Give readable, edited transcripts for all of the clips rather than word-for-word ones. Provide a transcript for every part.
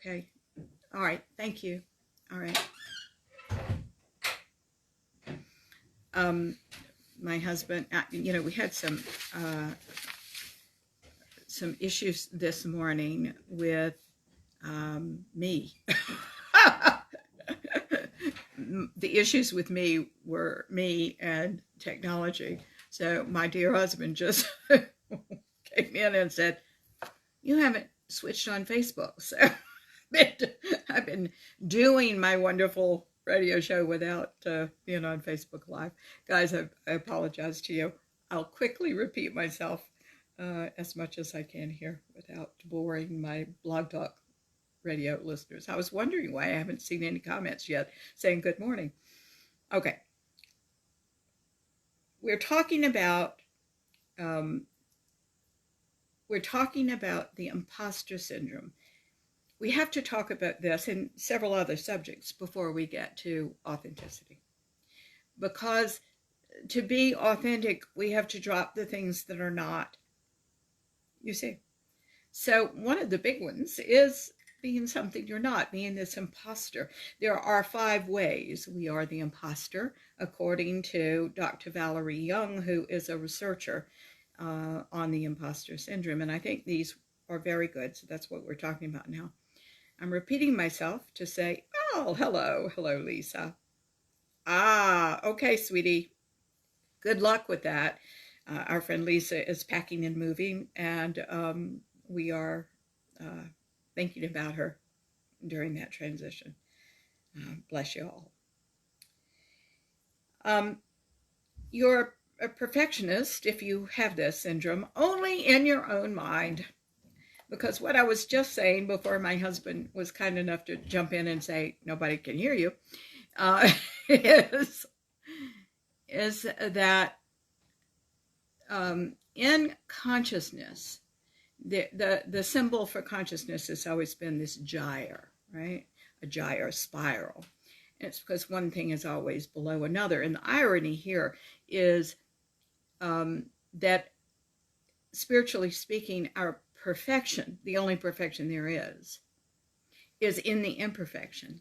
Okay. All right. Thank you. All right. My husband, we had some issues this morning with me. The issues with me were me and technology. So my dear husband just came in and said, "You haven't switched on Facebook." So I've been doing my wonderful radio show without being on Facebook Live. Guys, I apologize to you. I'll quickly repeat myself as much as I can here without boring my Blog Talk radio listeners. I was wondering why I haven't seen any comments yet saying good morning. Okay. We're talking about the imposter syndrome. We have to talk about this and several other subjects before we get to authenticity. Because to be authentic, we have to drop the things that are not. You see? So one of the big ones is being something you're not, being this imposter. There are 5 ways we are the imposter, according to Dr. Valerie Young, who is a researcher on the imposter syndrome. And I think these are very good. So that's what we're talking about now. I'm repeating myself to say, oh, hello, Lisa. Okay, sweetie. Good luck with that. Our friend Lisa is packing and moving, and we are thinking about her during that transition. Bless you all. You're a perfectionist if you have this syndrome, only in your own mind. Because what I was just saying before my husband was kind enough to jump in and say, nobody can hear you, is that in consciousness, the symbol for consciousness has always been this gyre, right? A gyre spiral. And it's because one thing is always below another. And the irony here is that spiritually speaking, our perfection, the only perfection there is in the imperfection.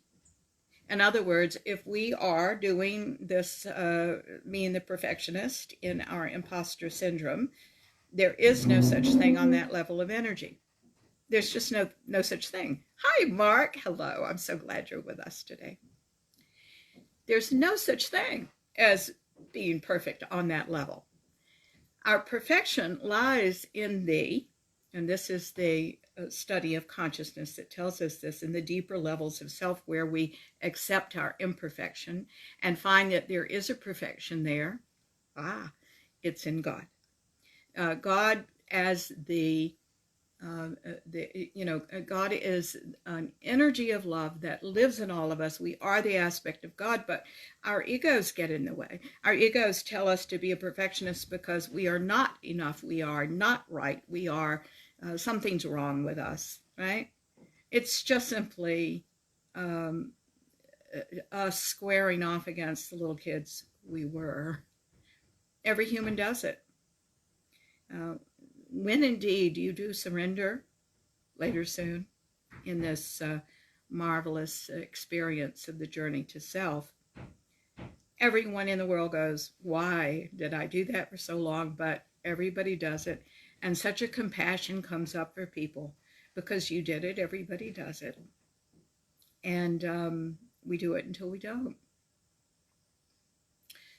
In other words, if we are doing this, being the perfectionist in our imposter syndrome, there is no such thing on that level of energy. There's just no such thing. Hi, Mark. Hello. I'm so glad you're with us today. There's no such thing as being perfect on that level. Our perfection lies in and this is the study of consciousness that tells us this, in the deeper levels of self where we accept our imperfection and find that there is a perfection there. It's in God. God as God is an energy of love that lives in all of us. We are the aspect of God, but our egos get in the way. Our egos tell us to be a perfectionist because we are not enough. We are not right. We are, something's wrong with us, right? It's just simply us squaring off against the little kids we were. Every human does it. When indeed you do surrender later soon in this marvelous experience of the journey to self, everyone in the world goes, why did I do that for so long? But everybody does it. And such a compassion comes up for people because you did it. Everybody does it. And we do it until we don't.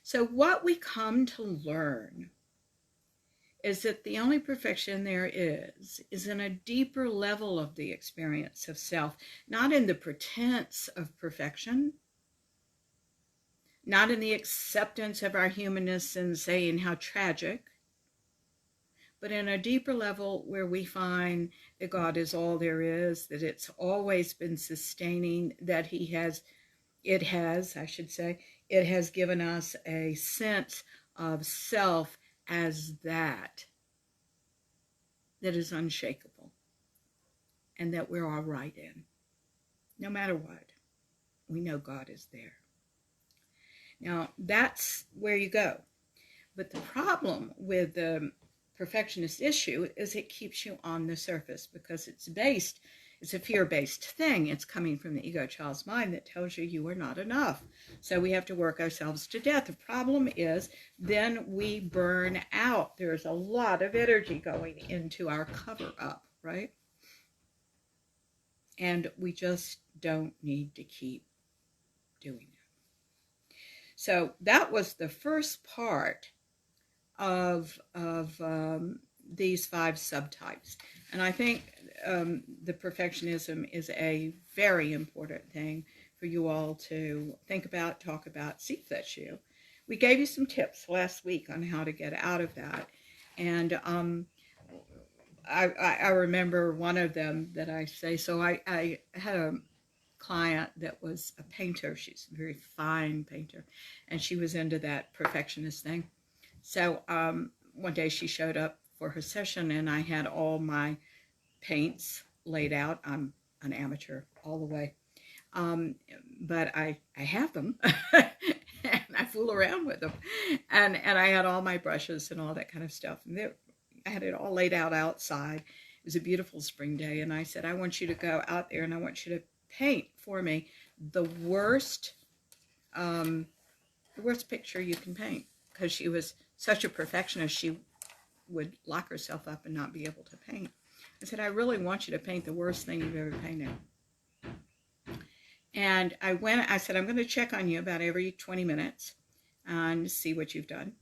So what we come to learn is that the only perfection there is in a deeper level of the experience of self, not in the pretense of perfection, not in the acceptance of our humanness and saying how tragic, but in a deeper level where we find that God is all there is, that it's always been sustaining, that it has given us a sense of self as that is unshakable, and that we're all right in. No matter what, we know God is there. Now, that's where you go. But the problem with the perfectionist issue is it keeps you on the surface because it's based It's a fear-based thing. It's coming from the ego child's mind that tells you you are not enough. So we have to work ourselves to death. The problem is then we burn out. There's a lot of energy going into our cover-up, right? And we just don't need to keep doing that. So that was the first part of these 5 subtypes. And I think the perfectionism is a very important thing for you all to think about, talk about, see if that's you. We gave you some tips last week on how to get out of that. And I remember one of them that I say, so I had a client that was a painter. She's a very fine painter, and she was into that perfectionist thing. So one day she showed up for her session, and I had all my paints laid out. I'm an amateur all the way, but I have them, and I fool around with them, and I had all my brushes and all that kind of stuff, and I had it all laid out outside. It was a beautiful spring day, and I said, I want you to go out there, and I want you to paint for me the worst picture you can paint, because she was such a perfectionist. She would lock herself up and not be able to paint. I said, I really want you to paint the worst thing you've ever painted. And I said, I'm going to check on you about every 20 minutes and see what you've done.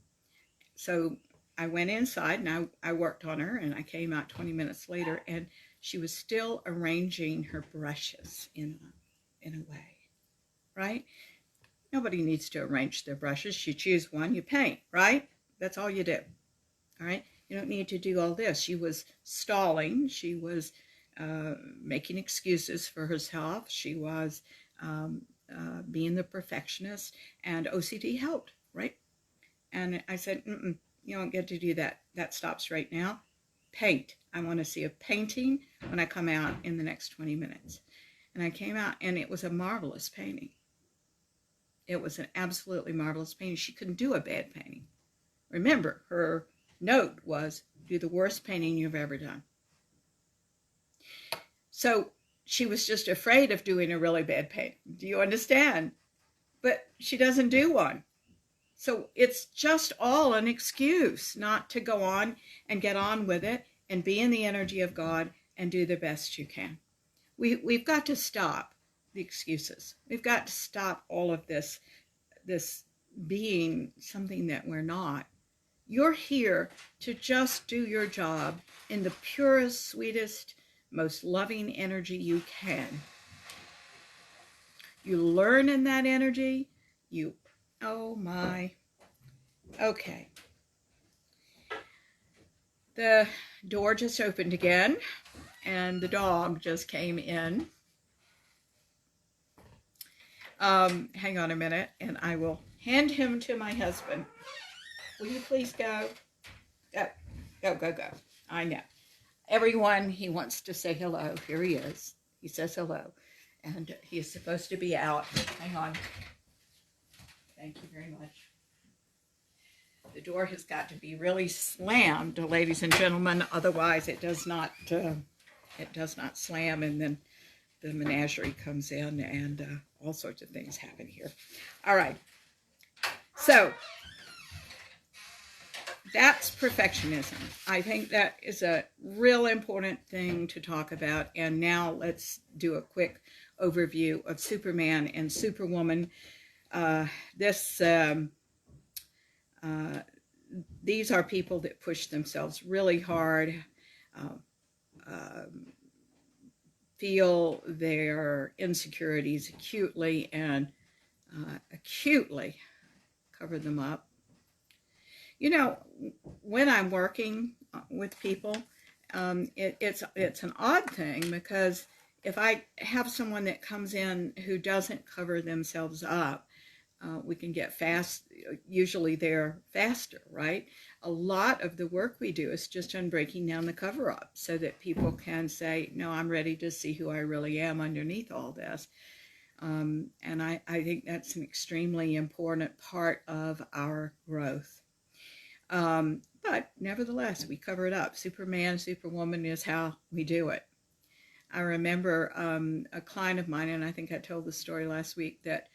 So I went inside and I worked on her, and I came out 20 minutes later, and she was still arranging her brushes in a way, right? Nobody needs to arrange their brushes. You choose one, you paint, right? That's all you do, all right? You don't need to do all this. She was stalling. She was making excuses for herself. She was being the perfectionist, and OCD helped, right? And I said, you don't get to do that. That stops right now. Paint. I want to see a painting when I come out in the next 20 minutes. And I came out, and it was a marvelous painting. It was an absolutely marvelous painting. She couldn't do a bad painting. Remember, her note was, do the worst painting you've ever done. So she was just afraid of doing a really bad painting. Do you understand? But she doesn't do one. So it's just all an excuse not to go on and get on with it and be in the energy of God and do the best you can. We've got to stop the excuses. We've got to stop all of this being something that we're not. You're here to just do your job in the purest, sweetest, most loving energy you can. You learn in that energy. Oh my. Okay. The door just opened again, and the dog just came in. Hang on a minute, and I will hand him to my husband. Will you please go? Go. I know. Everyone, he wants to say hello. Here he is. He says hello. And he is supposed to be out. Hang on. Thank you very much. The door has got to be really slammed, ladies and gentlemen. Otherwise, it does not slam, and then the menagerie comes in, and all sorts of things happen here. All right. So that's perfectionism. I think that is a real important thing to talk about. And now let's do a quick overview of Superman and Superwoman. These are people that push themselves really hard, feel their insecurities acutely, and acutely cover them up. You know, when I'm working with people, it's an odd thing, because if I have someone that comes in who doesn't cover themselves up, we can get fast. Usually they're faster, right? A lot of the work we do is just on breaking down the cover up so that people can say, no, I'm ready to see who I really am underneath all this. And I think that's an extremely important part of our growth. But nevertheless, we cover it up. Superman, Superwoman is how we do it. I remember a client of mine, and I think I told the story last week, that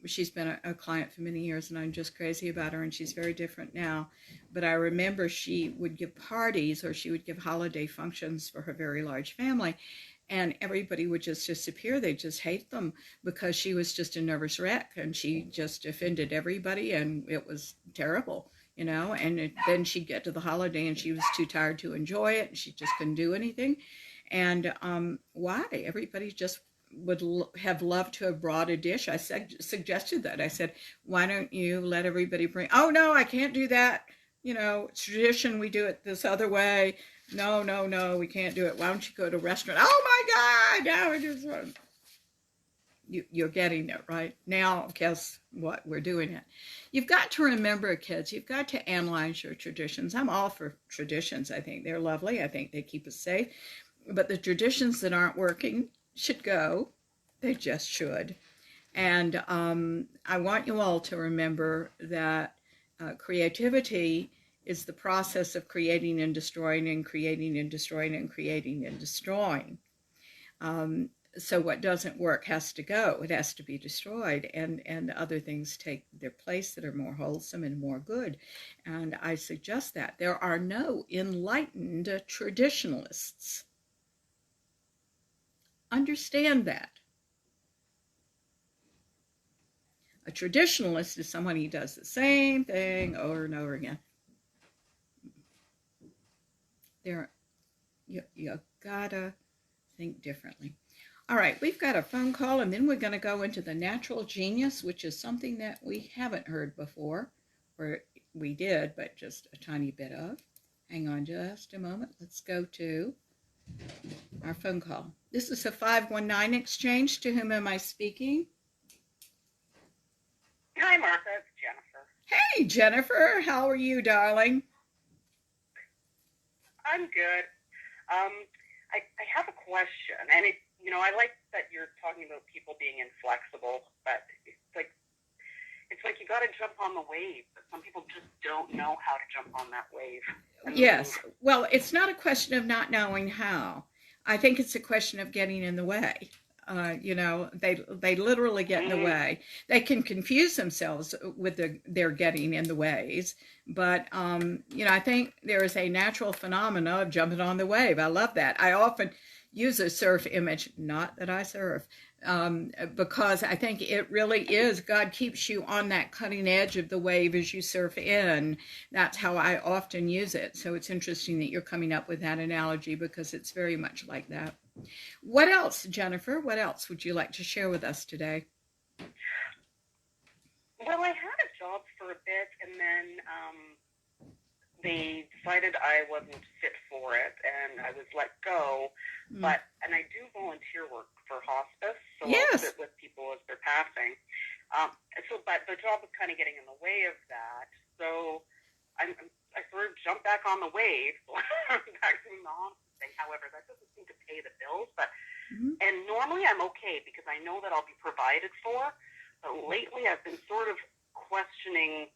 she's been a client for many years, and I'm just crazy about her, and she's very different now. But I remember she would give parties, or she would give holiday functions for her very large family, and everybody would just disappear. They just hate them because she was just a nervous wreck, and she just offended everybody, and it was terrible, you know. And then she'd get to the holiday, and she was too tired to enjoy it, and she just couldn't do anything. And why? Everybody just would have loved to have brought a dish. I suggested that. I said, why don't you let everybody bring, oh no, I can't do that. You know, it's tradition, we do it this other way. No, no, no, we can't do it. Why don't you go to a restaurant? Oh my God, now it is. You're getting it, right? Now, guess what? We're doing it. You've got to remember, kids, you've got to analyze your traditions. I'm all for traditions. I think they're lovely. I think they keep us safe. But the traditions that aren't working should go. They just should. And I want you all to remember that creativity is the process of creating and destroying and creating and destroying and creating and destroying. So what doesn't work has to go. It has to be destroyed, and other things take their place that are more wholesome and more good. And I suggest that. There are no enlightened traditionalists. Understand that. A traditionalist is someone who does the same thing over and over again. You gotta think differently. All right, we've got a phone call, and then we're going to go into the natural genius, which is something that we haven't heard before, or we did, but just a tiny bit of. Hang on just a moment. Let's go to our phone call. This is a 519 exchange. To whom am I speaking? Hi, Martha. It's Jennifer. Hey, Jennifer. How are you, darling? I'm good. I have a question, and I like that you're talking about people being inflexible, but it's like you got to jump on the wave, but some people just don't know how to jump on that wave. Yes. Well, it's not a question of not knowing how. I think it's a question of getting in the way. They literally get in the way. They can confuse themselves with their getting in the ways, but I think there is a natural phenomena of jumping on the wave. I love that. I often use a surf image, not that I surf, because I think it really is, God keeps you on that cutting edge of the wave as you surf in. That's how I often use it. So it's interesting that you're coming up with that analogy, because it's very much like that. What else, Jennifer? What else would you like to share with us today? Well, I had a job for a bit, and then they decided I wasn't fit for it, and I was let go. And I do volunteer work for hospice, so I'll sit with people as they're passing. But the job was kind of getting in the way of that. So I sort of jumped back on the wave, back to the hospice thing. However, that doesn't seem to pay the bills. And normally I'm okay because I know that I'll be provided for. But lately I've been sort of questioning,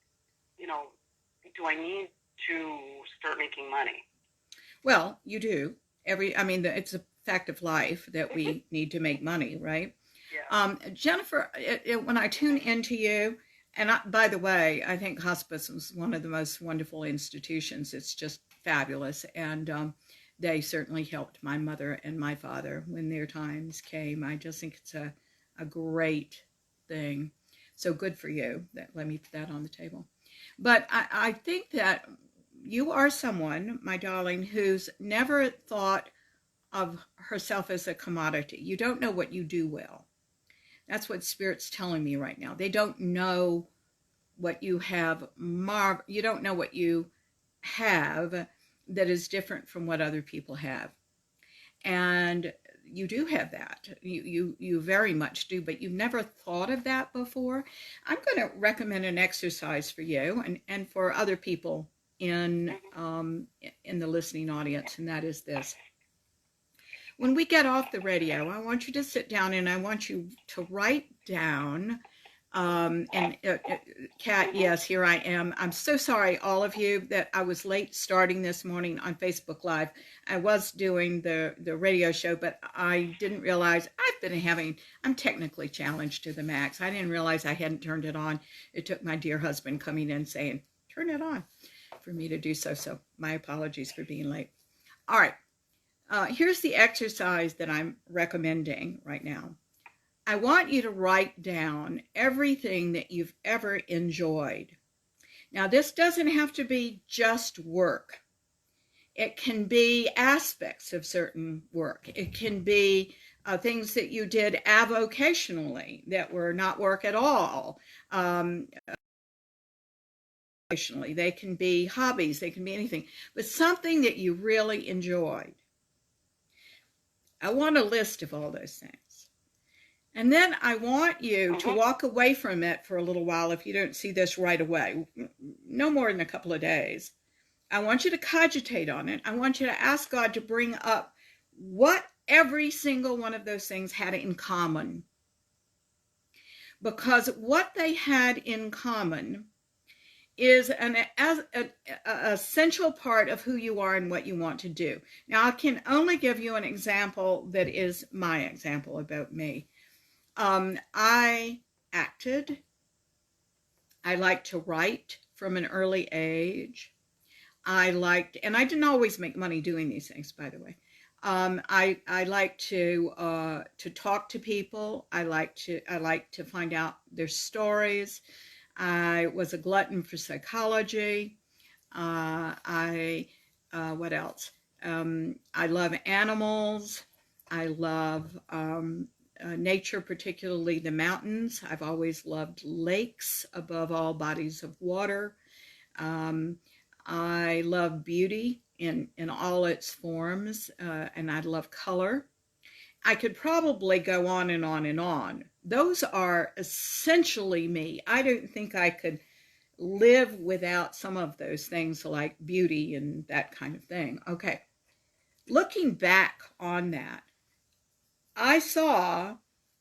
do I need to start making money? Well, you do. It's a fact of life that we need to make money, right? Yeah. Jennifer, when I tune into you, and by the way, I think hospice was one of the most wonderful institutions. It's just fabulous. And they certainly helped my mother and my father when their times came. I just think it's a great thing. So good for you. Let me put that on the table. But I think that you are someone, my darling, who's never thought of herself as a commodity. You don't know what you do well. That's what Spirit's telling me right now. They don't know what you have. You don't know what you have that is different from what other people have. And you do have that. You very much do, but you've never thought of that before. I'm going to recommend an exercise for you and for other people in the listening audience, and that is this. When we get off the radio, I want you to sit down and I want you to write down And Kat, yes, here I am. I'm so sorry, all of you, that I was late starting this morning on Facebook Live. I was doing the radio show, but I didn't realize I'm technically challenged to the max. I didn't realize I hadn't turned it on. It took my dear husband coming in saying, turn it on, for me to do so. So my apologies for being late. All right. Here's the exercise that I'm recommending right now. I want you to write down everything that you've ever enjoyed. Now, this doesn't have to be just work. It can be aspects of certain work. It can be things that you did avocationally that were not work at all. They can be hobbies. They can be anything. But something that you really enjoyed. I want a list of all those things. And then I want you to walk away from it for a little while if you don't see this right away, no more than a couple of days. I want you to cogitate on it. I want you to ask God to bring up what every single one of those things had in common. Because what they had in common is an essential part of who you are and what you want to do. Now, I can only give you an example that is my example about me. I acted. I liked to write from an early age. And I didn't always make money doing these things, by the way. I like to talk to people. I like to find out their stories. I was a glutton for psychology. What else? I love animals. I love nature, particularly the mountains. I've always loved lakes above all bodies of water. I love beauty in all its forms, and I love color. I could probably go on and on and on. Those are essentially me. I don't think I could live without some of those things like beauty and that kind of thing. Okay. Looking back on that, I saw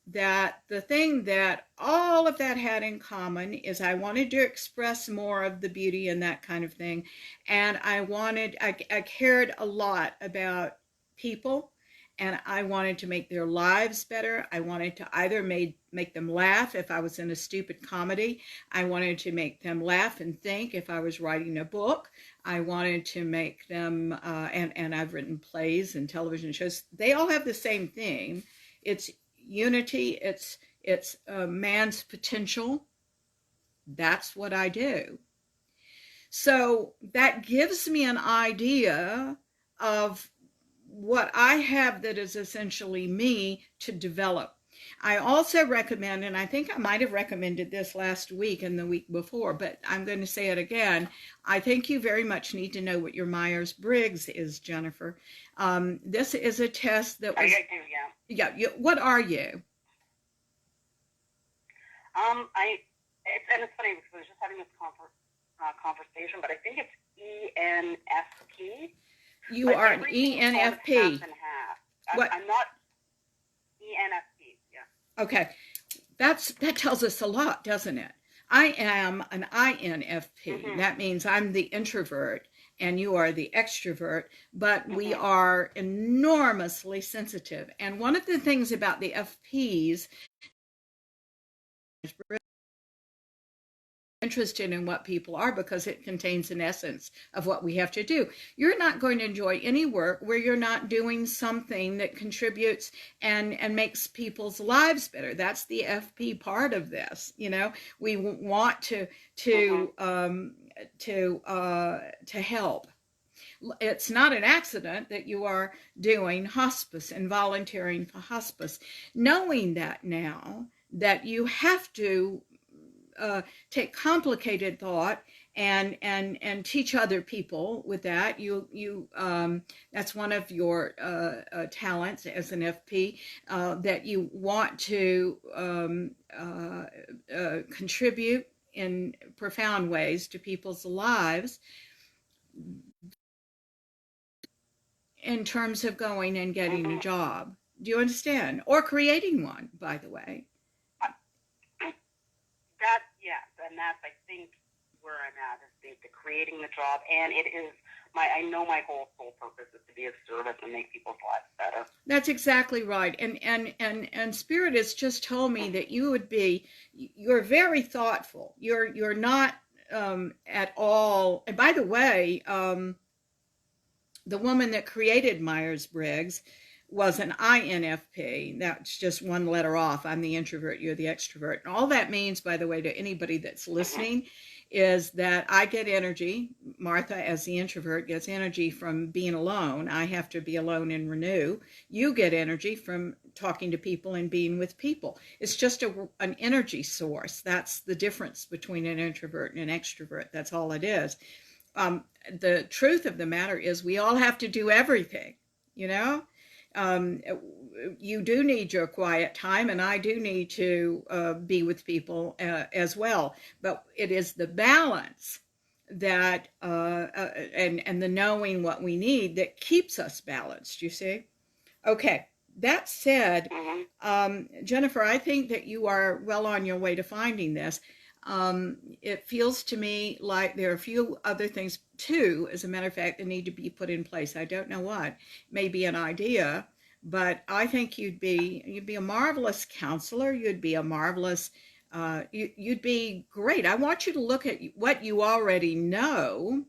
that the thing that all of that had in common is I wanted to express more of the beauty and that kind of thing. And I cared a lot about people, and I wanted to make their lives better. I wanted to either make them laugh if I was in a stupid comedy. I wanted to make them laugh and think if I was writing a book. I wanted to make them, and I've written plays and television shows. They all have the same thing. It's unity. It's man's potential. That's what I do. So that gives me an idea of what I have that is essentially me to develop. I also recommend, and I think I might have recommended this last week and the week before, but I'm going to say it again. I think you very much need to know what your Myers-Briggs is, Jennifer. This is a test that was... I do, yeah. Yeah, what are you? It's funny because I was just having this conversation, but I think it's ENFP. You are an ENFP. I'm not ENFP, yeah. Okay, that tells us a lot, doesn't it? I am an INFP. Mm-hmm. That means I'm the introvert and you are the extrovert, but we are enormously sensitive. And one of the things about the FPs is interested in what people are because it contains an essence of what we have to do. You're not going to enjoy any work where you're not doing something that contributes and makes people's lives better. That's the FP part of this. You know, we want to help. It's not an accident that you are doing hospice and volunteering for hospice. Knowing that now, that you have to take complicated thought and teach other people with that. You that's one of your talents as an FP, that you want to contribute in profound ways to people's lives in terms of going and getting a job. Do you understand? Or creating one, by the way. that's, I think, where I'm at, is the creating the job, and it is I know my whole sole purpose is to be of service and make people's lives better. That's exactly right. And Spirit has just told me that you're very thoughtful. You're not at all. And by the way, the woman that created Myers-Briggs was an INFP. That's just one letter off. I'm the introvert, you're the extrovert. And all that means, by the way, to anybody that's listening, is that I get energy. Martha, as the introvert, gets energy from being alone. I have to be alone and renew. You get energy from talking to people and being with people. It's just an energy source. That's the difference between an introvert and an extrovert. That's all it is. The truth of the matter is we all have to do everything, you know? You do need your quiet time, and I do need to be with people as well. But it is the balance that and the knowing what we need that keeps us balanced, you see? Okay, that said, Jennifer, I think that you are well on your way to finding this. It feels to me like there are a few other things too, as a matter of fact, that need to be put in place. I don't know what. Maybe an idea, but I think you'd be a marvelous counselor. You'd be a marvelous, you'd be great. I want you to look at what you already know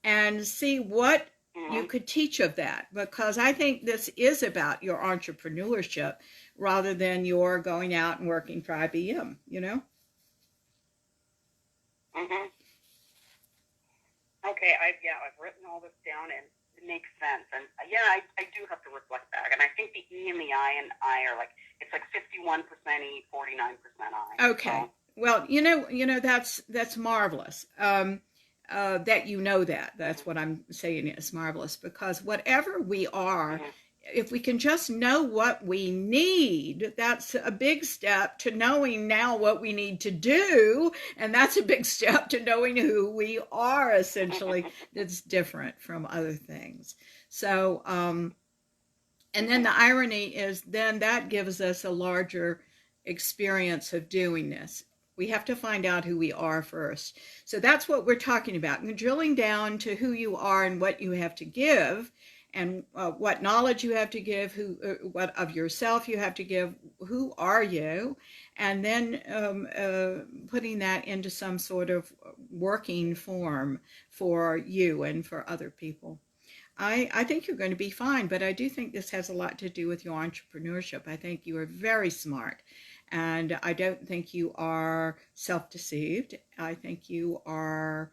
and see what you could teach of that, because I think this is about your entrepreneurship rather than your going out and working for IBM, you know? Okay, I've written all this down, and it makes sense. And I do have to reflect back. And I think the E and the I are like, it's like 51% E, 49% I. Okay. So. Well, you know that's marvelous. That you know that. That's what I'm saying is marvelous, because whatever we are, if we can just know what we need, that's a big step to knowing now what we need to do. And that's a big step to knowing who we are, essentially. That's different from other things. So, and then the irony is then that gives us a larger experience of doing this. We have to find out who we are first. So that's what we're talking about. And drilling down to who you are and what you have to give, and what knowledge you have to give, what of yourself you have to give, who are you, and then putting that into some sort of working form for you and for other people. I think you're going to be fine, but I do think this has a lot to do with your entrepreneurship. I think you are very smart, and I don't think you are self-deceived. I think you are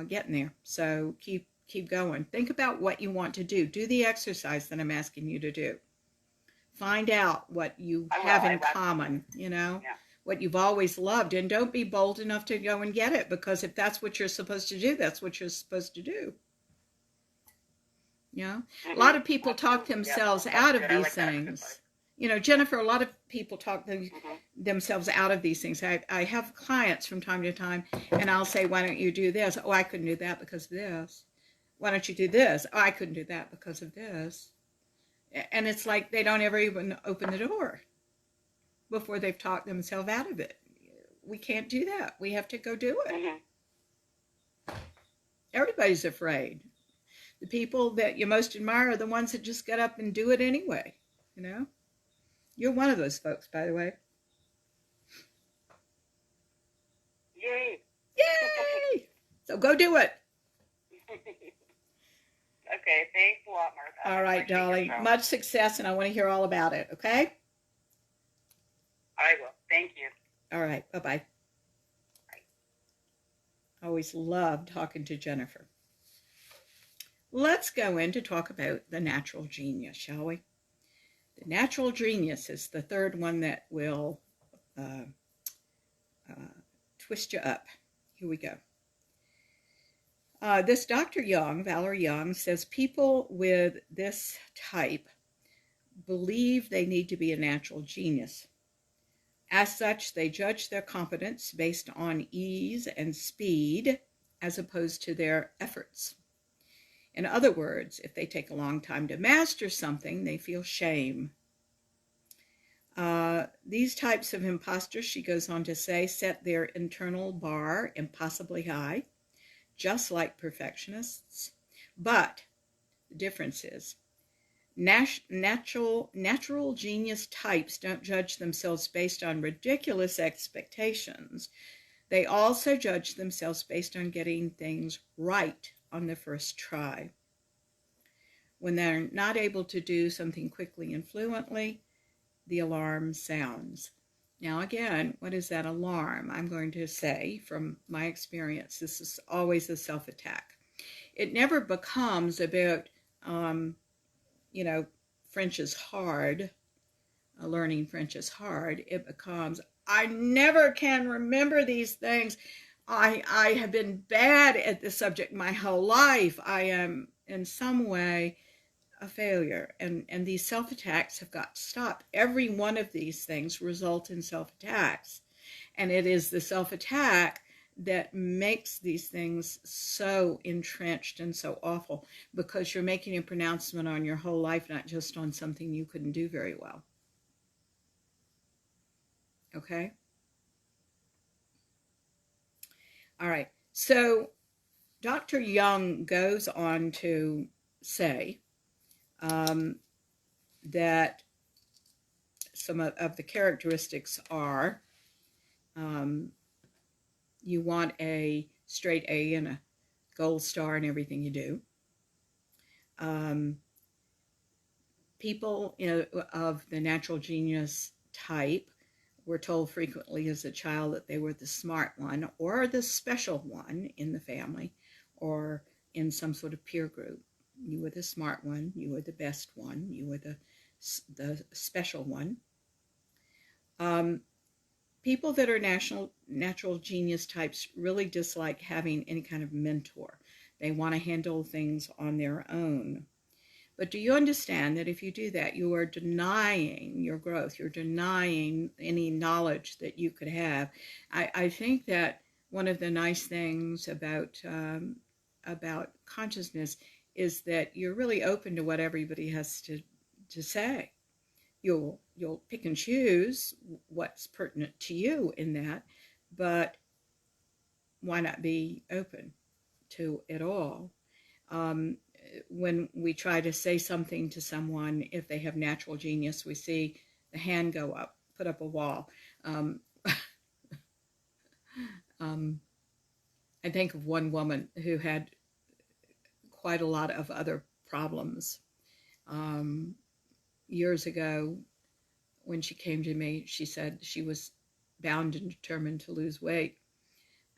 getting there. So keep going. Think about what you want to do. Do the exercise that I'm asking you to do. Find out what you have in common, you know, what you've always loved, and don't be bold enough to go and get it, because if that's what you're supposed to do, that's what you're supposed to do. You know, a lot of people talk themselves out of these things. You know, Jennifer, a lot of people talk themselves out of these things. I have clients from time to time, and I'll say, why don't you do this? Oh, I couldn't do that because of this. Why don't you do this? Oh, I couldn't do that because of this. And it's like they don't ever even open the door before they've talked themselves out of it. We can't do that. We have to go do it. Everybody's afraid. The people that you most admire are the ones that just get up and do it anyway, you know? You're one of those folks, by the way. Yay! Yay! So go do it. Okay, thanks a lot, Martha. All right, darling. Much success, and I want to hear all about it, okay? I will. Thank you. All right, bye-bye. I always love talking to Jennifer. Let's go in to talk about the natural genius, shall we? The natural genius is the third one that will twist you up. Here we go. This Dr. Young, Valerie Young, says people with this type believe they need to be a natural genius. As such, they judge their competence based on ease and speed as opposed to their efforts. In other words, if they take a long time to master something, they feel shame. These types of imposters, she goes on to say, set their internal bar impossibly high, just like perfectionists. But the difference is, natural genius types don't judge themselves based on ridiculous expectations. They also judge themselves based on getting things right on the first try. When they're not able to do something quickly and fluently, the alarm sounds. Now again, what is that alarm? I'm going to say from my experience, this is always a self-attack. It never becomes about, French is hard, learning French is hard. It becomes, I never can remember these things. I have been bad at this subject my whole life. I am in some way a failure, and these self-attacks have got to stop. Every one of these things result in self-attacks, and it is the self-attack that makes these things so entrenched and so awful, because you're making a pronouncement on your whole life, not just on something you couldn't do very well. Okay? All right. So Dr. Young goes on to say that some of the characteristics are you want a straight A and a gold star in everything you do. People of the natural genius type were told frequently as a child that they were the smart one or the special one in the family or in some sort of peer group. You were the smart one, you were the best one, you were the special one. People that are natural genius types really dislike having any kind of mentor. They want to handle things on their own. But do you understand that if you do that, you are denying your growth? You're denying any knowledge that you could have. I think that one of the nice things about consciousness is that you're really open to what everybody has to say. You'll pick and choose what's pertinent to you in that, but why not be open to it all? When we try to say something to someone, if they have natural genius, we see the hand go up, put up a wall. I think of one woman who had quite a lot of other problems. Years ago, when she came to me, she said she was bound and determined to lose weight.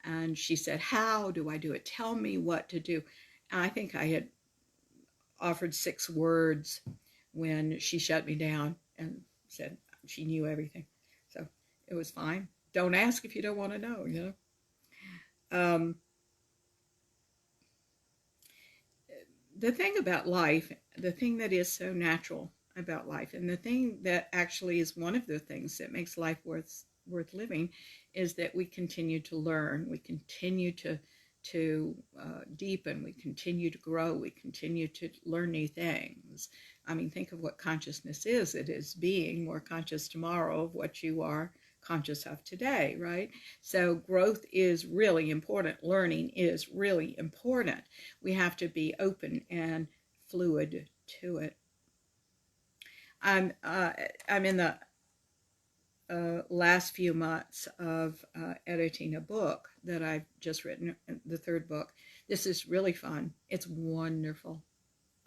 And she said, how do I do it? Tell me what to do. And I think I had offered 6 words when she shut me down and said she knew everything. So it was fine. Don't ask if you don't want to know, you know. The thing about life, the thing that is so natural about life, and the thing that actually is one of the things that makes life worth living, is that we continue to learn, we continue to deepen, we continue to grow, we continue to learn new things. I mean, think of what consciousness is. It is being more conscious tomorrow of what you are conscious of today, right? So growth is really important. Learning is really important. We have to be open and fluid to it. I'm in the last few months of editing a book that I've just written, the 3rd book. This is really fun. It's wonderful.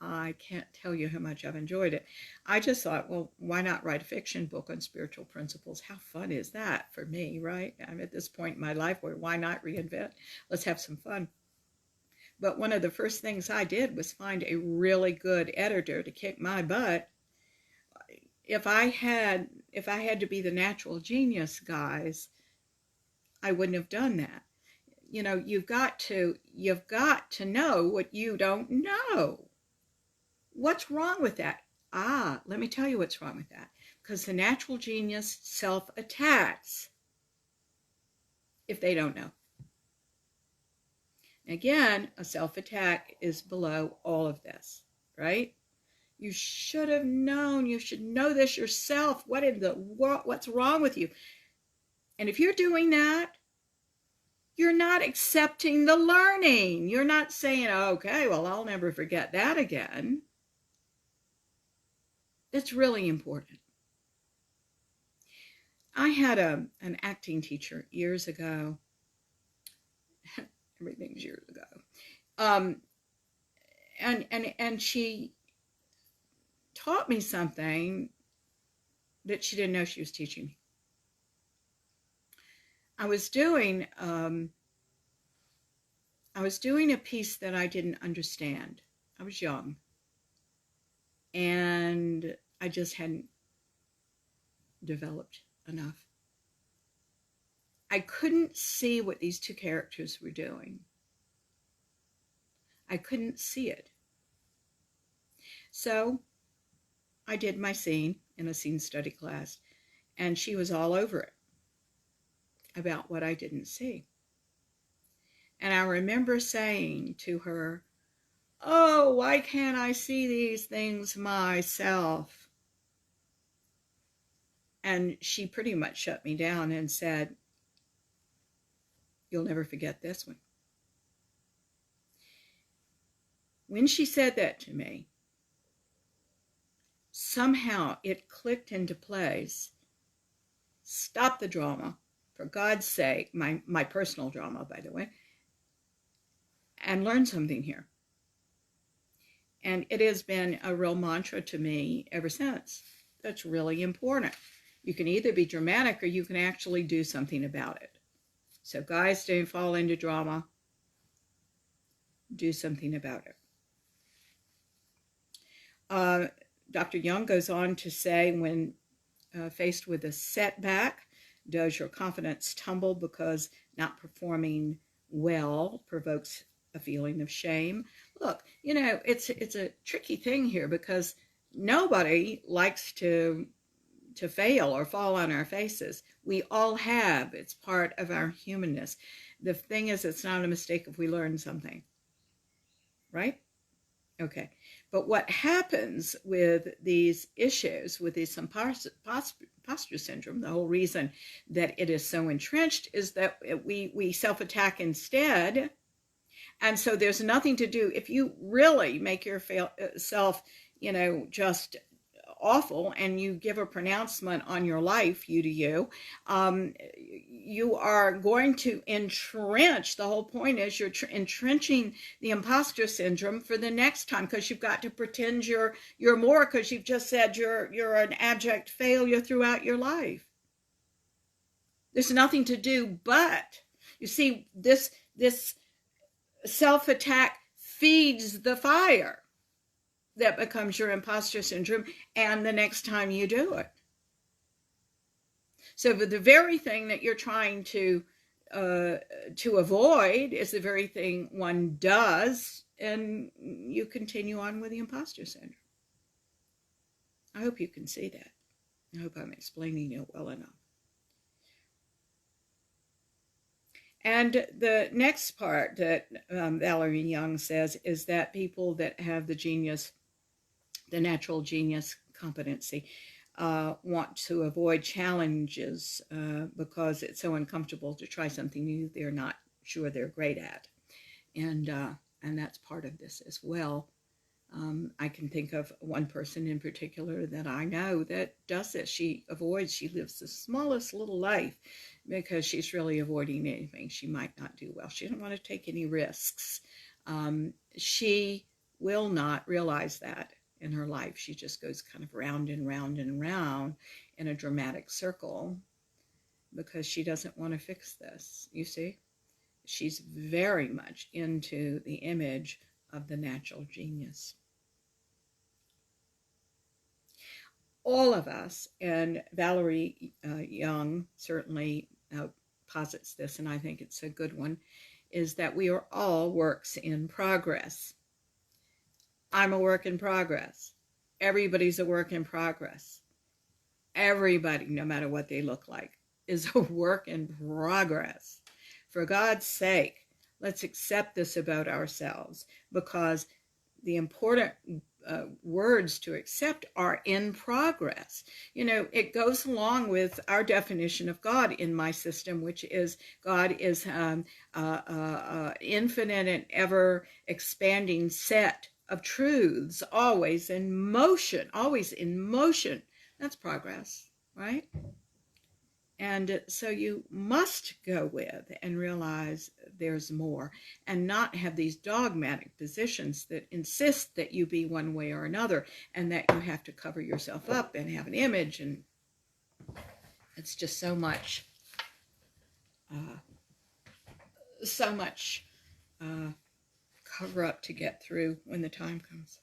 I can't tell you how much I've enjoyed it. I just thought, well, why not write a fiction book on spiritual principles? How fun is that for me, right? I'm at this point in my life where why not reinvent? Let's have some fun. But one of the first things I did was find a really good editor to kick my butt. If I had to be the natural genius, guys, I wouldn't have done that. You know, you've got to know what you don't know. What's wrong with that? Let me tell you what's wrong with that. Because the natural genius self-attacks if they don't know. Again, a self-attack is below all of this, right? You should have known. You should know this yourself. What in the world? What's wrong with you? And if you're doing that, you're not accepting the learning. You're not saying, okay, well, I'll never forget that again. It's really important. I had an acting teacher years ago. Everything's years ago. And she taught me something that she didn't know she was teaching me. I was doing a piece that I didn't understand. I was young, and I just hadn't developed enough. I couldn't see what these two characters were doing. I couldn't see it. So I did my scene in a scene study class, and she was all over it about what I didn't see. And I remember saying to her, oh, why can't I see these things myself? And she pretty much shut me down and said, you'll never forget this one. When she said that to me, somehow it clicked into place. Stop the drama, for God's sake, my personal drama, by the way, and learn something here. And it has been a real mantra to me ever since. That's really important. You can either be dramatic or you can actually do something about it. So guys, don't fall into drama. Do something about it. Dr. Young goes on to say, when faced with a setback, does your confidence tumble because not performing well provokes a feeling of shame? Look, it's a tricky thing here, because nobody likes to fail or fall on our faces. We all have. It's part of our humanness. The thing is, it's not a mistake if we learn something, right? Okay. But what happens with these issues, with this imposter syndrome, the whole reason that it is so entrenched is that we self-attack instead. And so there's nothing to do. If you really make yourself, just awful, and you give a pronouncement on your life, you, you are going to entrench. The whole point is you're entrenching the imposter syndrome for the next time, because you've got to pretend you're more, because you've just said you're an abject failure throughout your life. There's nothing to do but, you see, this self-attack feeds the fire that becomes your imposter syndrome, and the next time you do it. So the very thing that you're trying to avoid is the very thing one does, and you continue on with the imposter syndrome. I hope you can see that. I hope I'm explaining it well enough. And the next part that Valerie Young says is that people that have the natural genius competency, want to avoid challenges because it's so uncomfortable to try something new they're not sure they're great at. And that's part of this as well. I can think of one person in particular that I know that does this. She lives the smallest little life because she's really avoiding anything she might not do well. She doesn't want to take any risks. She will not realize that in her life. She just goes kind of round and round and round in a dramatic circle because she doesn't want to fix this. You see, she's very much into the image of the natural genius. All of us, and Valerie Young certainly posits this, and I think it's a good one, is that we are all works in progress. I'm a work in progress. Everybody's a work in progress. Everybody, no matter what they look like, is a work in progress. For God's sake, let's accept this about ourselves, because the important words to accept are in progress. You know, it goes along with our definition of God in my system, which is God is infinite and ever expanding set of truths, always in motion, always in motion. That's progress, right? And so you must go with and realize there's more, and not have these dogmatic positions that insist that you be one way or another, and that you have to cover yourself up and have an image. And it's just so much cover up to get through when the time comes.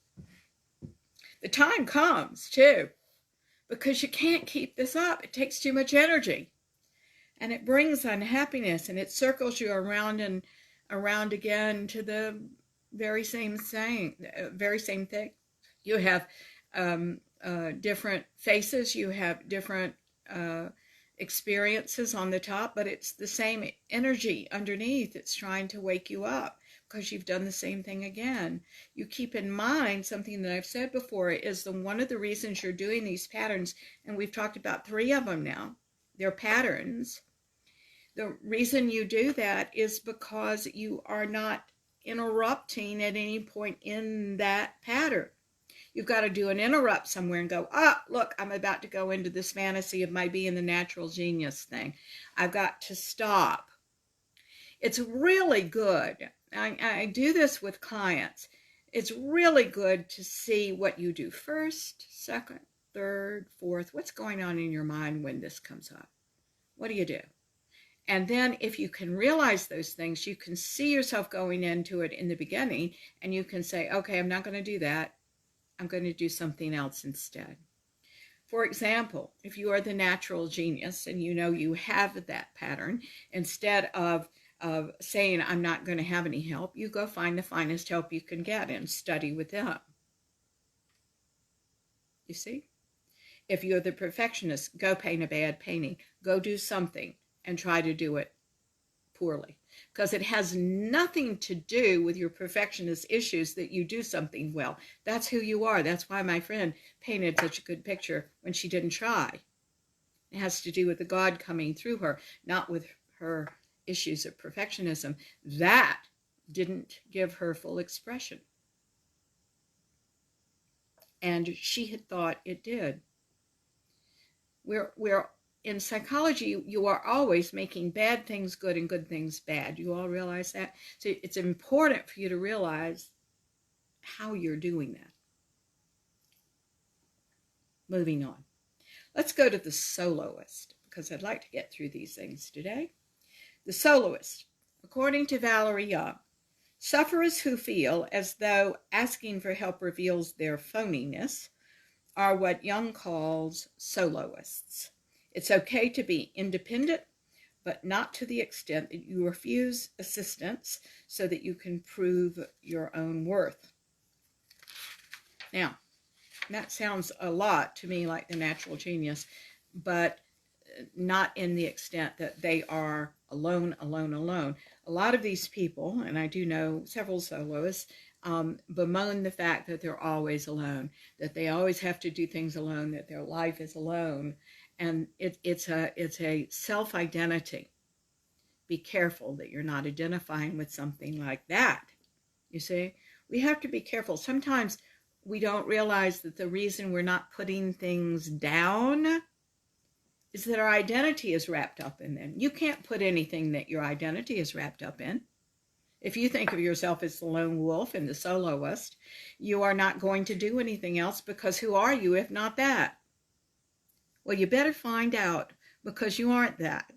The time comes too, because you can't keep this up. It takes too much energy, and it brings unhappiness, and it circles you around and around again to the very same thing. You have different faces, you have different experiences on the top, but it's the same energy underneath. It's trying to wake you up because you've done the same thing again. You keep in mind something that I've said before is one of the reasons you're doing these patterns, and we've talked about 3 of them now. They're patterns. The reason you do that is because you are not interrupting at any point in that pattern. You've got to do an interrupt somewhere and go, look, I'm about to go into this fantasy of my being the natural genius thing. I've got to stop. It's really good. I do this with clients. It's really good to see what you do first, second, third, fourth. What's going on in your mind when this comes up? What do you do? And then if you can realize those things, you can see yourself going into it in the beginning, and you can say, okay, I'm not going to do that. I'm going to do something else instead. For example, if you are the natural genius and you know you have that pattern, instead of saying, I'm not going to have any help, you go find the finest help you can get and study with them. You see? If you're the perfectionist, go paint a bad painting. Go do something and try to do it poorly, because it has nothing to do with your perfectionist issues that you do something well. That's who you are. That's why my friend painted such a good picture when she didn't try. It has to do with the God coming through her, not with her issues of perfectionism. That didn't give her full expression, and she had thought it did. We're in psychology, you are always making bad things good and good things bad. You all realize that? So it's important for you to realize how you're doing that. Moving on. Let's go to the soloist, because I'd like to get through these things today. The soloist, according to Valerie Young, sufferers who feel as though asking for help reveals their phoniness are what Young calls soloists. It's okay to be independent, but not to the extent that you refuse assistance so that you can prove your own worth. Now, that sounds a lot to me like the natural genius, but not in the extent that they are alone. A lot of these people, and I do know several soloists, bemoan the fact that they're always alone, that they always have to do things alone, that their life is alone. And it's a self-identity. Be careful that you're not identifying with something like that. You see, we have to be careful. Sometimes we don't realize that the reason we're not putting things down is that our identity is wrapped up in them. You can't put anything that your identity is wrapped up in. If you think of yourself as the lone wolf and the soloist, you are not going to do anything else, because who are you if not that? Well, you better find out, because you aren't that.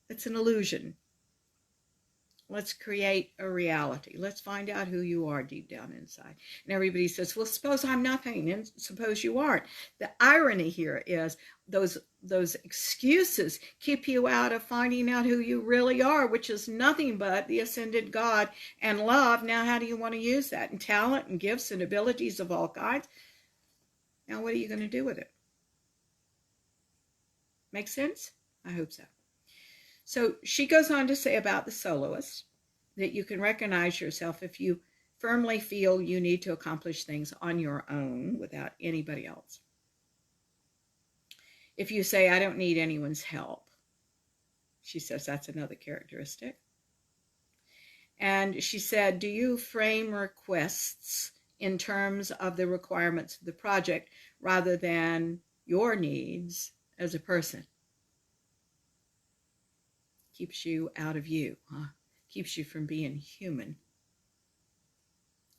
It's an illusion. Let's create a reality. Let's find out who you are deep down inside. And everybody says, well, suppose I'm nothing, and suppose you aren't. The irony here is those excuses keep you out of finding out who you really are, which is nothing but the ascended God and love. Now, how do you want to use that? And talent and gifts and abilities of all kinds. Now, what are you going to do with it? Make sense? I hope so. So she goes on to say about the soloist that you can recognize yourself if you firmly feel you need to accomplish things on your own without anybody else. If you say, I don't need anyone's help, she says that's another characteristic. And she said, do you frame requests in terms of the requirements of the project rather than your needs as a person? Keeps you out of you, huh? Keeps you from being human.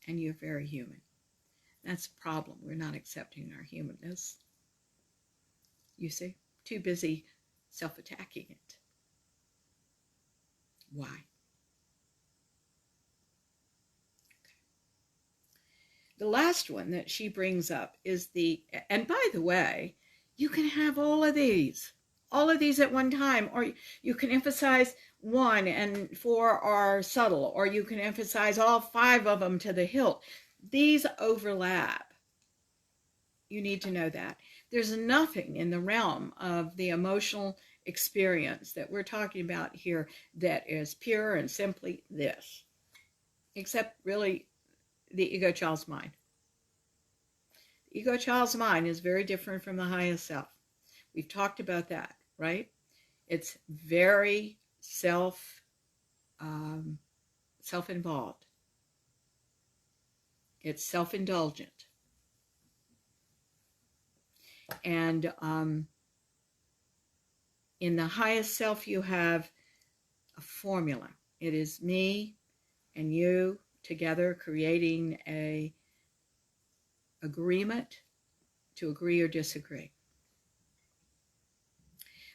And you're very human. That's the problem. We're not accepting our humanness. You see? Too busy self-attacking it. Why? The last one that she brings up is and by the way, you can have all of these at one time, or you can emphasize one and 4 are subtle, or you can emphasize all 5 of them to the hilt. These overlap. You need to know that. There's nothing in the realm of the emotional experience that we're talking about here that is pure and simply this, except really the ego child's mind. The ego child's mind is very different from the highest self. We've talked about that, right? It's very self-involved. It's self-indulgent. And in the highest self, you have a formula. It is me and you together creating a agreement to agree or disagree.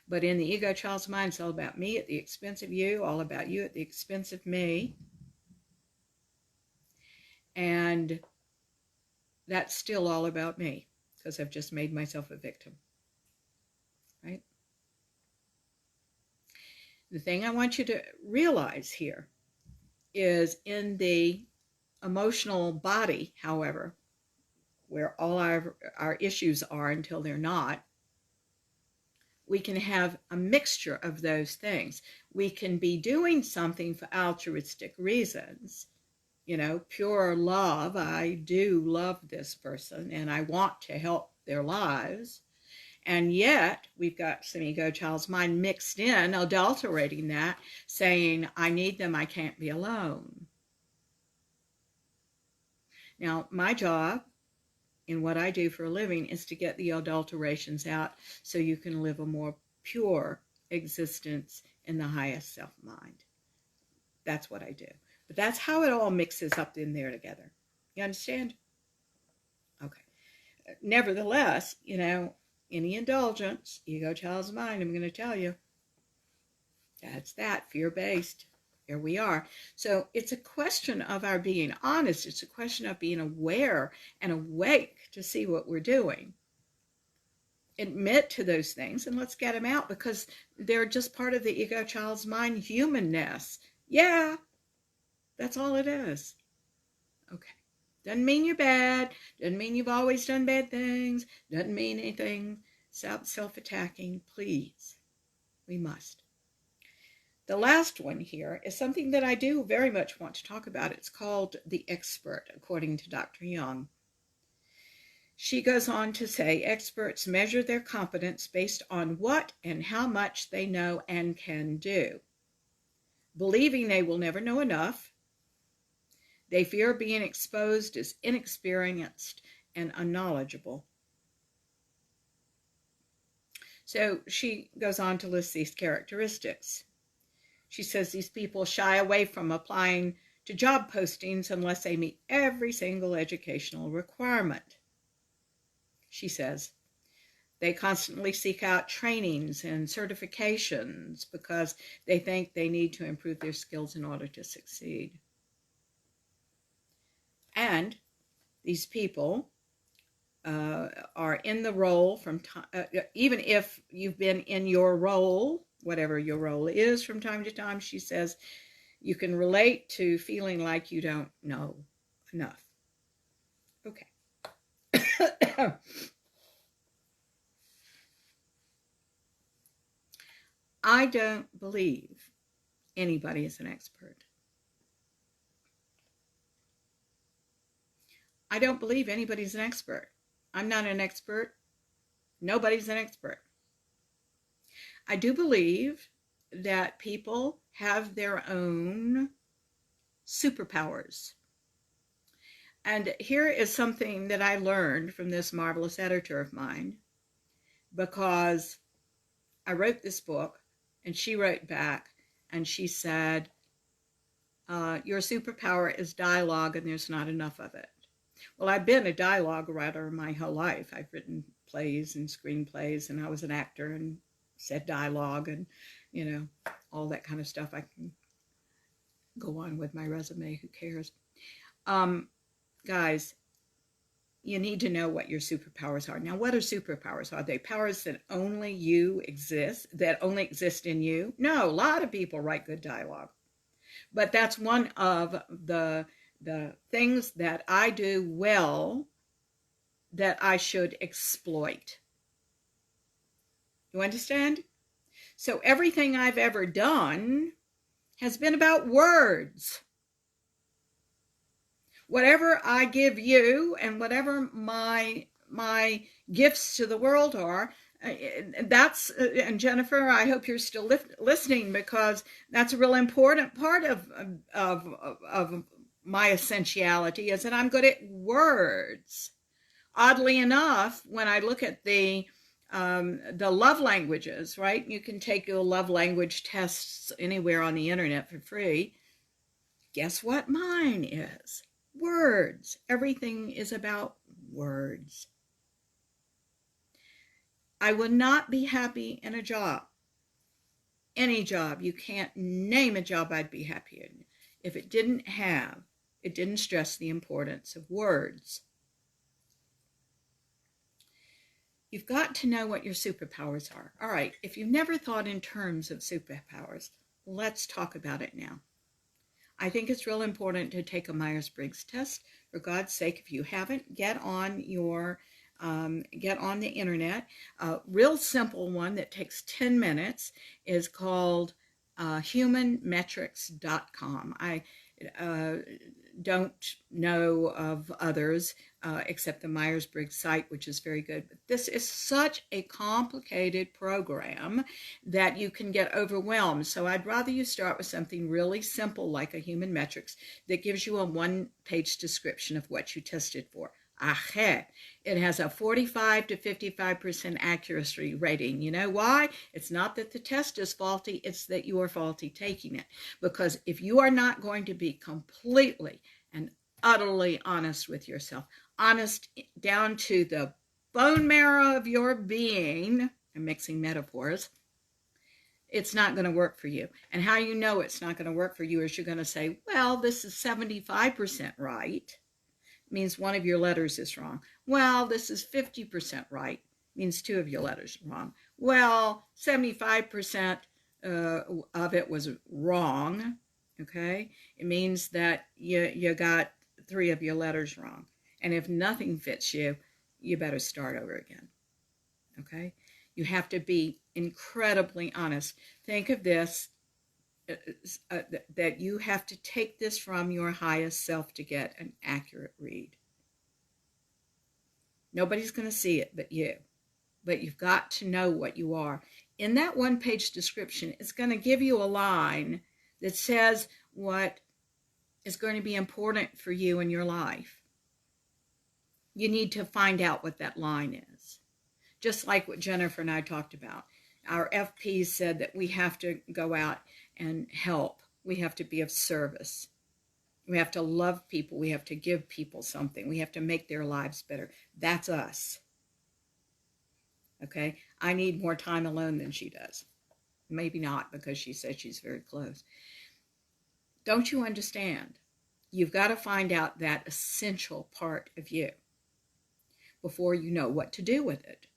But in the ego child's mind, it's all about me at the expense of you, all about you at the expense of me. And that's still all about me, because I've just made myself a victim. Right? The thing I want you to realize here is in the emotional body, however, where all our issues are until they're not, we can have a mixture of those things. We can be doing something for altruistic reasons, pure love. I do love this person and I want to help their lives. And yet we've got some ego child's mind mixed in, adulterating that, saying, I need them, I can't be alone. Now, my job in what I do for a living is to get the adulterations out so you can live a more pure existence in the highest self-mind. That's what I do. But that's how it all mixes up in there together. You understand? Okay. Nevertheless, any indulgence, ego child's mind, I'm going to tell you, that's that, fear-based. Here we are. So it's a question of our being honest. It's a question of being aware and awake to see what we're doing. Admit to those things and let's get them out, because they're just part of the ego child's mind humanness. Yeah, that's all it is. Okay. Doesn't mean you're bad. Doesn't mean you've always done bad things. Doesn't mean anything self-attacking. Please. We must. The last one here is something that I do very much want to talk about. It's called the expert, according to Dr. Young. She goes on to say, experts measure their competence based on what and how much they know and can do. Believing they will never know enough, they fear being exposed as inexperienced and unknowledgeable. So she goes on to list these characteristics. She says these people shy away from applying to job postings unless they meet every single educational requirement. She says they constantly seek out trainings and certifications because they think they need to improve their skills in order to succeed. And these people are in the role from time, even if you've been in your role, whatever your role is, from time to time, she says, you can relate to feeling like you don't know enough. Okay. I don't believe anybody is an expert. I don't believe anybody's an expert. I'm not an expert. Nobody's an expert. I do believe that people have their own superpowers. And here is something that I learned from this marvelous editor of mine, because I wrote this book and she wrote back and she said, your superpower is dialogue and there's not enough of it. Well, I've been a dialogue writer my whole life. I've written plays and screenplays, and I was an actor and said dialogue and, all that kind of stuff. I can go on with my resume. Who cares? Guys, you need to know what your superpowers are. Now, what are superpowers? Are they powers that only exist in you? No, a lot of people write good dialogue. But that's one of the things that I do well that I should exploit. You understand? So everything I've ever done has been about words. Whatever I give you and whatever my gifts to the world are, that's, and Jennifer, I hope you're still listening, because that's a real important part of my essentiality, is that I'm good at words. Oddly enough, when I look at the love languages, right? You can take your love language tests anywhere on the internet for free. Guess what mine is? Words. Everything is about words. I would not be happy in a job. Any job. You can't name a job I'd be happy in if it didn't stress the importance of words. You've got to know what your superpowers are. All right, if you've never thought in terms of superpowers, let's talk about it now. I think it's real important to take a Myers-Briggs test. For God's sake, if you haven't, get on the internet. A real simple one that takes 10 minutes is called humanmetrics.com. I don't know of others except the Myers-Briggs site, which is very good. But this is such a complicated program that you can get overwhelmed. So I'd rather you start with something really simple like a Human Metrics that gives you a one-page description of what you tested for. It has a 45 to 55% accuracy rating. You know why? It's not that the test is faulty, it's that you are faulty taking it. Because if you are not going to be completely and utterly honest with yourself, honest down to the bone marrow of your being, I'm mixing metaphors, it's not going to work for you. And how you know it's not going to work for you is you're going to say, well, this is 75% right. Means one of your letters is wrong. Well, this is 50% right. Means two of your letters are wrong. Well, 75% of it was wrong. Okay? It means that you got three of your letters wrong. And if nothing fits you, you better start over again. Okay? You have to be incredibly honest. Think of this, that you have to take this from your highest self to get an accurate read. Nobody's going to see it but you. But you've got to know what you are. In that one-page description, it's going to give you a line that says what is going to be important for you in your life. You need to find out what that line is. Just like what Jennifer and I talked about. Our FPs said that we have to go out and help. We have to be of service. We have to love people. We have to give people something. We have to make their lives better. That's us. Okay? I need more time alone than she does. Maybe not, because she says she's very close. Don't you understand? You've got to find out that essential part of you before you know what to do with it.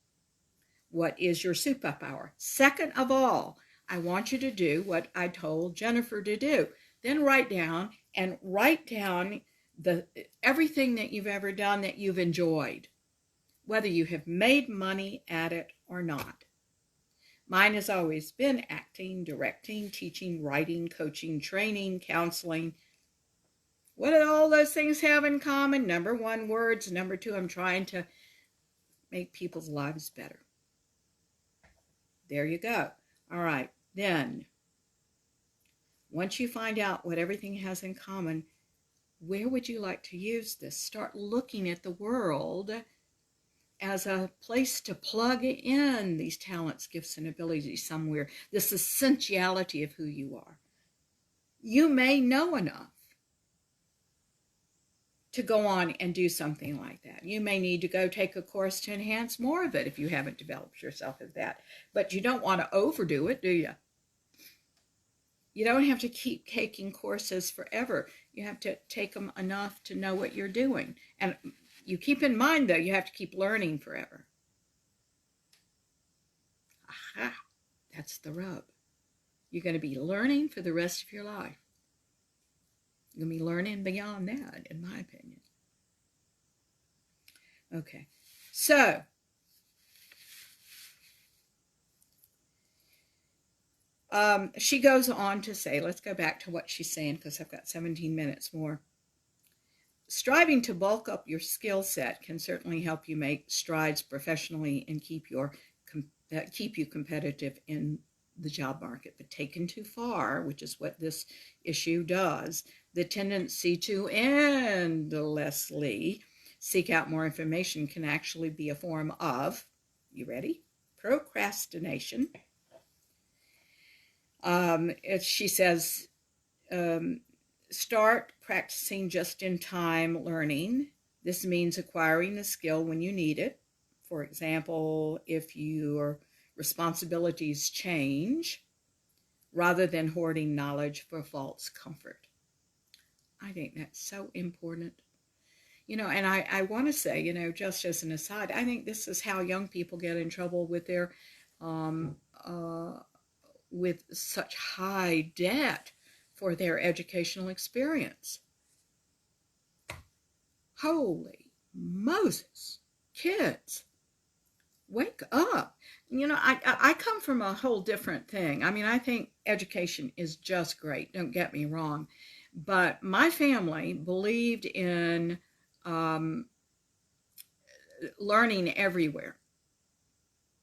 What is your superpower? Second of all, I want you to do what I told Jennifer to do. Then write down everything that you've ever done that you've enjoyed, whether you have made money at it or not. Mine has always been acting, directing, teaching, writing, coaching, training, counseling, What do all those things have in common? Number one, words. Number two, I'm trying to make people's lives better. There you go. All right. Then, once you find out what everything has in common, where would you like to use this? Start looking at the world as a place to plug in these talents, gifts, and abilities somewhere. This essentiality of who you are. You may know enough to go on and do something like that. You may need to go take a course to enhance more of it if you haven't developed yourself at that. But you don't want to overdo it, do you? You don't have to keep taking courses forever. You have to take them enough to know what you're doing. And you keep in mind, though, you have to keep learning forever. Aha, that's the rub. You're going to be learning for the rest of your life. You're going to be learning beyond that, in my opinion. Okay, so she goes on to say, let's go back to what she's saying because I've got 17 minutes more. Striving to bulk up your skill set can certainly help you make strides professionally and keep you competitive in the job market. But taken too far, which is what this issue does, the tendency to endlessly seek out more information can actually be a form of, you ready? Procrastination. She says, start practicing just-in-time learning. This means acquiring the skill when you need it. For example, if your responsibilities change, rather than hoarding knowledge for false comfort. I think that's so important. You know, and I want to say, you know, just as an aside, I think this is how young people get in trouble with their with such high debt for their educational experience. Holy Moses, kids, wake up. You know, I come from a whole different thing. I mean, I think education is just great, don't get me wrong. But my family believed in learning everywhere.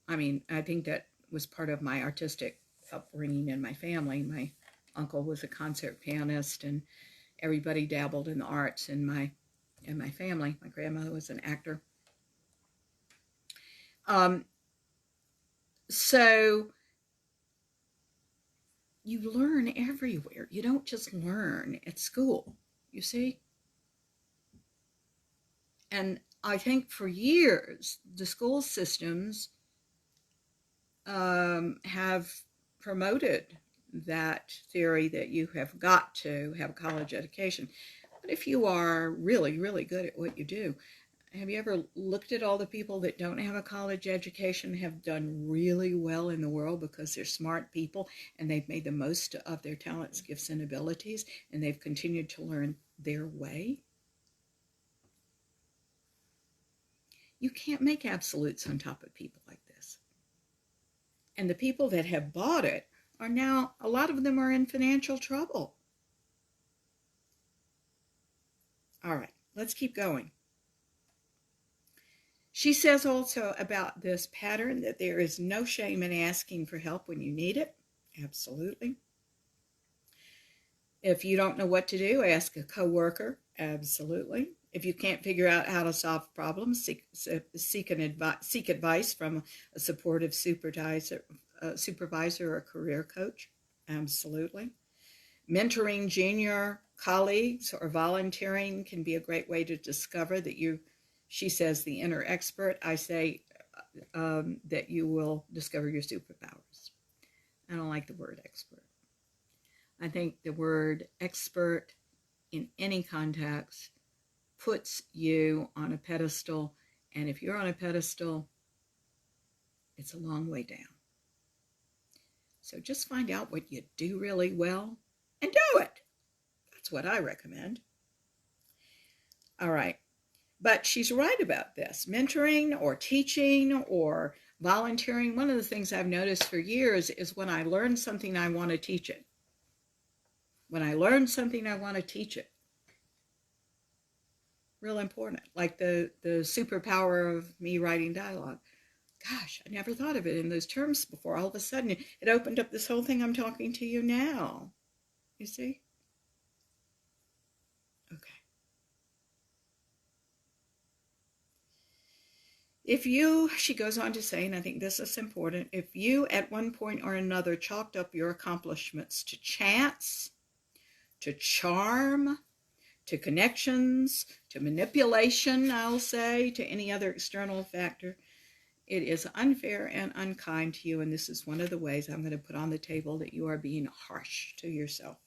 I mean, I think that was part of my artistic upbringing in my family. My uncle was a concert pianist, and everybody dabbled in the arts in my family. My grandmother was an actor. So you learn everywhere. You don't just learn at school, you see? And I think for years, the school systems have promoted that theory that you have got to have a college education. But if you are really, really good at what you do, have you ever looked at all the people that don't have a college education have done really well in the world because they're smart people and they've made the most of their talents, gifts, and abilities, and they've continued to learn their way? You can't make absolutes on top of people like this. And the people that have bought it are now, a lot of them are in financial trouble. All right, let's keep going. She says also about this pattern that there is no shame in asking for help when you need it. Absolutely. If you don't know what to do, ask a coworker. Absolutely. If you can't figure out how to solve problems, seek advice from a supportive supervisor or a career coach. Absolutely. Mentoring junior colleagues or volunteering can be a great way to discover that she says, the inner expert. I say that you will discover your superpowers. I don't like the word expert. I think the word expert in any context puts you on a pedestal, and if you're on a pedestal, it's a long way down. So just find out what you do really well and do it. That's what I recommend. All right. But she's right about this. Mentoring or teaching or volunteering, one of the things I've noticed for years is when I learn something, I want to teach it. When I learn something, I want to teach it. real important. Like the superpower of me writing dialogue. Gosh, I never thought of it in those terms before. All of a sudden, it opened up this whole thing I'm talking to you now. You see? Okay. If you, she goes on to say, and I think this is important, if you at one point or another chalked up your accomplishments to chance, to charm, to connections, to manipulation, I'll say, to any other external factor, it is unfair and unkind to you, and this is one of the ways I'm going to put on the table that you are being harsh to yourself.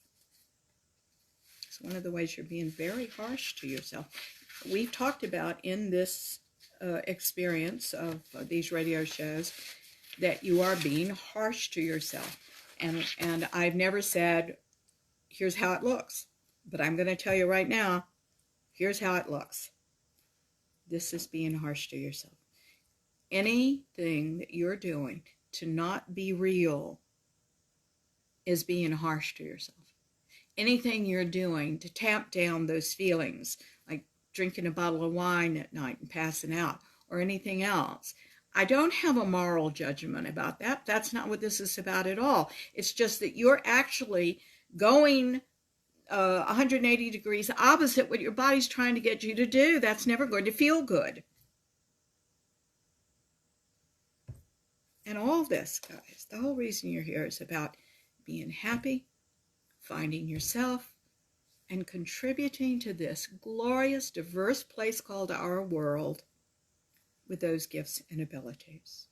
It's one of the ways you're being very harsh to yourself. We've talked about in this experience of these radio shows that you are being harsh to yourself. And I've never said, here's how it looks. But I'm going to tell you right now, here's how it looks. This is being harsh to yourself. Anything that you're doing to not be real is being harsh to yourself. Anything you're doing to tamp down those feelings, like drinking a bottle of wine at night and passing out, or anything else. I don't have a moral judgment about that. That's not what this is about at all. It's just that you're actually going 180 degrees opposite what your body's trying to get you to do. That's never going to feel good. And all this, guys, the whole reason you're here is about being happy, finding yourself, and contributing to this glorious, diverse place called our world with those gifts and abilities.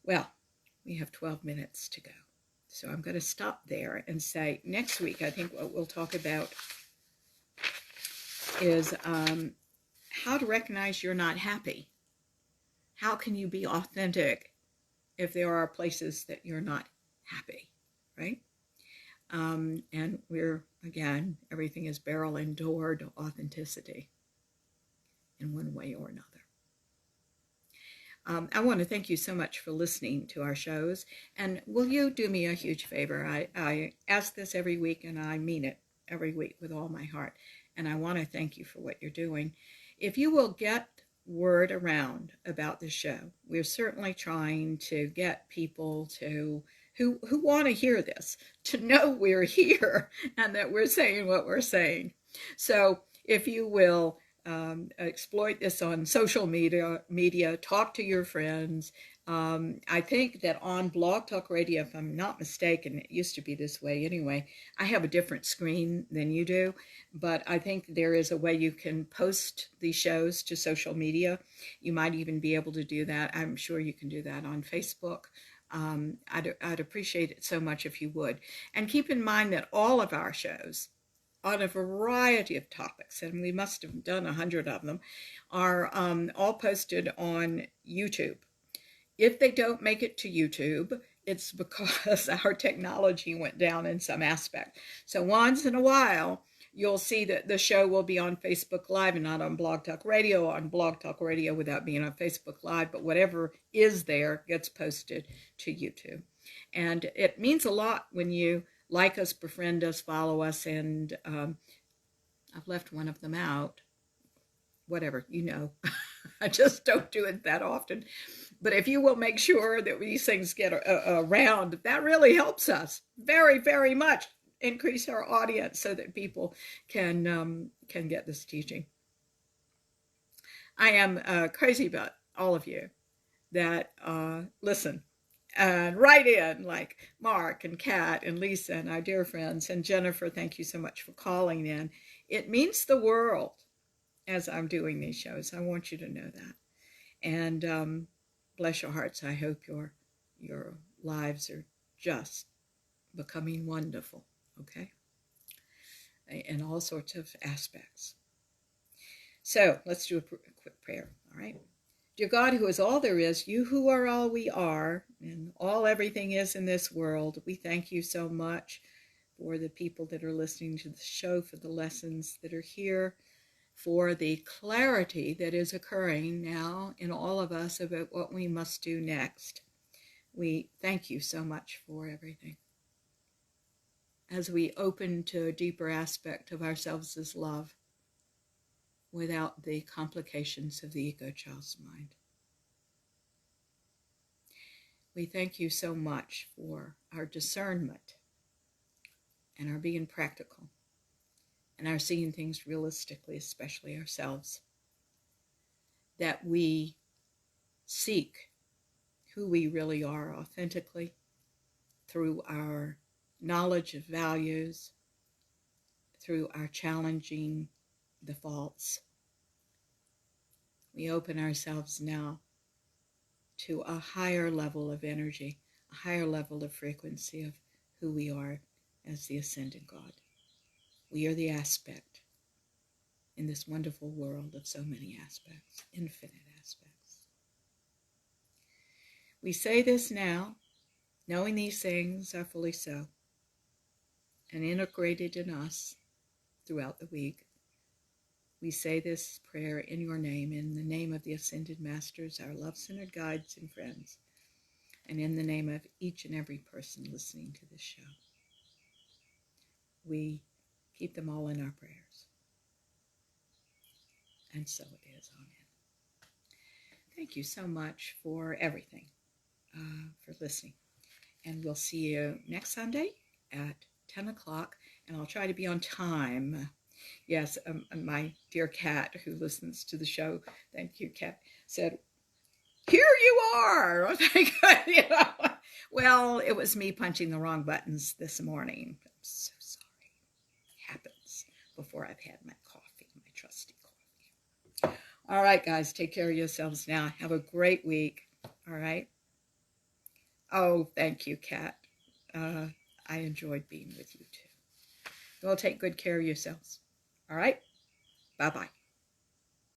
Well, we have 12 minutes to go. So I'm going to stop there and say next week, I think what we'll talk about is how to recognize you're not happy. How can you be authentic if there are places that you're not happy, right? And we're, again, everything is barreling toward authenticity in one way or another. I want to thank you so much for listening to our shows. And will you do me a huge favor? I ask this every week, and I mean it every week with all my heart. And I want to thank you for what you're doing. If you will get word around about the show, we're certainly trying to get people to who want to hear this to know we're here and that we're saying what we're saying. So if you will exploit this on social media, talk to your friends. I think that on Blog Talk Radio, if I'm not mistaken, it used to be this way anyway. I have a different screen than you do, but I think there is a way you can post these shows to social media. You might even be able to do that. I'm sure you can do that on Facebook. I'd appreciate it so much if you would. And keep in mind that all of our shows on a variety of topics, and we must have done 100 of them, are all posted on YouTube. If they don't make it to YouTube, it's because our technology went down in some aspect. So once in a while, you'll see that the show will be on Facebook Live and not on Blog Talk Radio, on Blog Talk Radio without being on Facebook Live, but whatever is there gets posted to YouTube. And it means a lot when you like us, befriend us, follow us, and I've left one of them out. Whatever, you know. I just don't do it that often. But if you will make sure that these things get around, that really helps us very, very much. Increase our audience so that people can get this teaching. I am crazy about all of you that listen and write in, like Mark and Kat and Lisa and our dear friends, and Jennifer, thank you so much for calling in. It means the world as I'm doing these shows. I want you to know that. And bless your hearts. I hope your lives are just becoming wonderful, okay? In all sorts of aspects. So let's do a quick prayer, all right? Dear God, who is all there is, you who are all we are, and all everything is in this world, we thank you so much for the people that are listening to the show, for the lessons that are here, for the clarity that is occurring now in all of us about what we must do next. We thank you so much for everything. as we open to a deeper aspect of ourselves as love without the complications of the ego child's mind. We thank you so much for our discernment and our being practical and our seeing things realistically, especially ourselves, that we seek who we really are authentically through our knowledge of values, through our challenging the faults. We open ourselves now to a higher level of energy, a higher level of frequency of who we are as the Ascended God. We are the aspect in this wonderful world of so many aspects, infinite aspects. We say this now, knowing these things are fully so, and integrated in us throughout the week. We say this prayer in your name, in the name of the Ascended Masters, our love-centered guides and friends, and in the name of each and every person listening to this show. We keep them all in our prayers. And so it is. Amen. Thank you so much for everything, for listening. And we'll see you next Sunday at 10 o'clock, and I'll try to be on time. Yes, my dear cat who listens to the show, thank you, Cat, said, "Here you are." Thank God, you know. Well, it was me punching the wrong buttons this morning. I'm so sorry. It happens before I've had my coffee, my trusty coffee. All right, guys, take care of yourselves now. Have a great week. All right. Oh, thank you, Cat. I enjoyed being with you too. You'll take good care of yourselves. All right. Bye-bye.